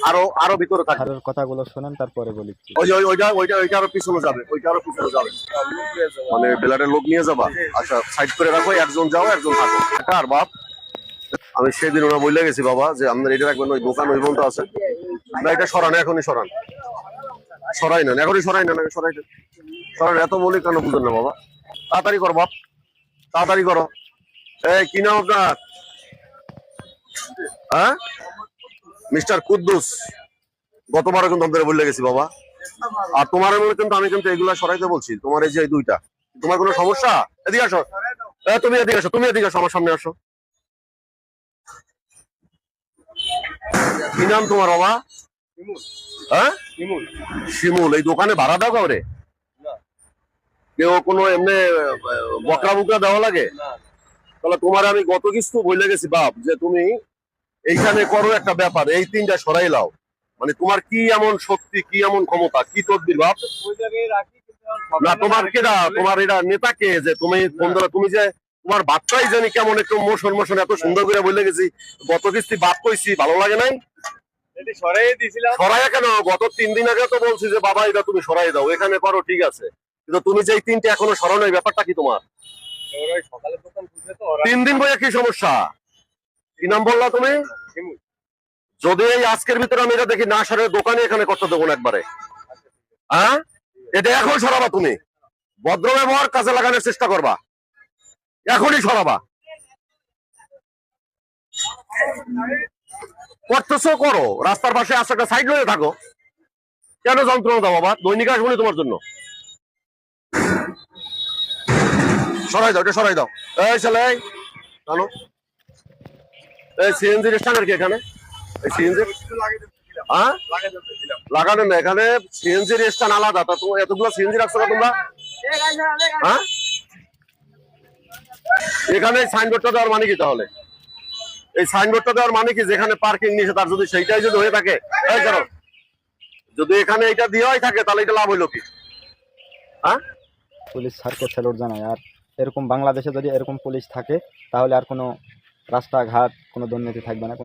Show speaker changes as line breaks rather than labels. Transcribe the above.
আরো আরো ভিতরে থাকবে।
আর ওর কথাগুলো শোনেন তারপরে বলি।
ওই যে ওইটা আরো পিছনে যাবে, ওইটা আরো পিছনে যাবে। মানে বেলারের লোক নিয়ে যাবা। আচ্ছা সাইড করে রাখো, একজন যাও একজন থাকো। আর বাপ আমি সেদিন ওরা বলে গেছি বাবা যে আমাদের এটা রাখবেন, ওই দোকান ওই বন্ধ আছে না, এটা সরান, এখনই সরান, সরাই না এখনই, সরাই না সরাই না, সরান। এত বলি কেন বুঝেন না বাবা? তাড়াতাড়ি করো বাপ, তাড়াতাড়ি করো। এই কি নাম আপনার? হ্যাঁ, মিস্টার কুদ্দুস। গতবারও কিন্তু আপনাদের বলে গেছি বাবা। আর তোমার মনে কিন্তু আমি কিন্তু এগুলা সরাইতে বলছি। তোমার এই যে দুইটা, তোমার কোনো সমস্যা? এদিকে আসো, তুমি এদিকে আসো, তুমি এদিকে আসো, আমার সামনে আসো। কি নাম তোমার বাবা? হ্যাঁ, শিমুল। এই দোকানে ভাড়া দাও কাউরে? কেউ কোনো এমনি বকরা বুকরা দেওয়া লাগে? তাহলে তোমার আমি গত কিছু বলে গেছি বাপ যে তুমি এইখানে করো একটা ব্যাপার, এই তিনটা সরাই লাও। মানে তোমার কি এমন শক্তি, কি এমন ক্ষমতা, কি তদবির বাপ? না তোমার কেডা, তোমার এটা নেতা কে যে তুমি ফোন ধরো? তুমি যে তোমার বাচ্চাই জানি কেমন একটু মোশন মোশন এত সুন্দর করে বলে গেছি, গত কিস্তি বাপ কইছি, ভালো লাগে নাই? সরাইয়া কেন? গত 3 দিন আগে তো বলছি যে বাবা এটা তুমি সরাই দাও, এখানে করো, ঠিক আছে। কিন্তু তুমি যে এই তিনটে এখনো সরানো, এই ব্যাপারটা কি তোমার? 3 দিন বইয়া কি সমস্যা? কি নাম বললা তুমি? যদি এই আজকের ভিতরে আমি এটা দেখি না সারে, দোকানে এখানে করতে দেবো না একবারে। হ্যাঁ, এটা এখন সরাবা তুমি। ভদ্র ব্যবহার কাজে লাগানোর চেষ্টা করবা, এখনই সরাবা। করতেছো করো, রাস্তার পাশে আসো, একটা সাইড হয়ে থাকো। কেন যন্ত্রণা দাও বাবা? দৈনিক আসবো তোমার জন্য। সরাই দাও, এটা সরাই দাও। এই ছেলে জানো, এই সিএনজি স্ট্যান্ডার কি এখানে? এই সিএনজি হ্যাঁ লাগানো না, এখানে সিএনজির স্ট্যান্ড আলাদা। তা তোমার এতগুলো সিএনজি রাখছো না তোমরা? হ্যাঁ, এখানে সাইনবোর্ডটা দেওয়ার মানে কি তাহলে? এই সাইনবোর্ডটা দেওয়ার মানে কি? যেখানে পার্কিং নিষেধ, আর যদি সেইটাই যদি হয়ে থাকে, এই ধরো যদি এখানে এটা দেওয়াই থাকে তাহলে এটা লাভ হইলো কি? হ্যাঁ,
পুলিশ স্যারকে স্যালুট জানায়। আর এরকম বাংলাদেশে যদি এরকম পুলিশ থাকে তাহলে আর কোনো রাস্তাঘাট, কোনো দুর্নীতি থাকবে না।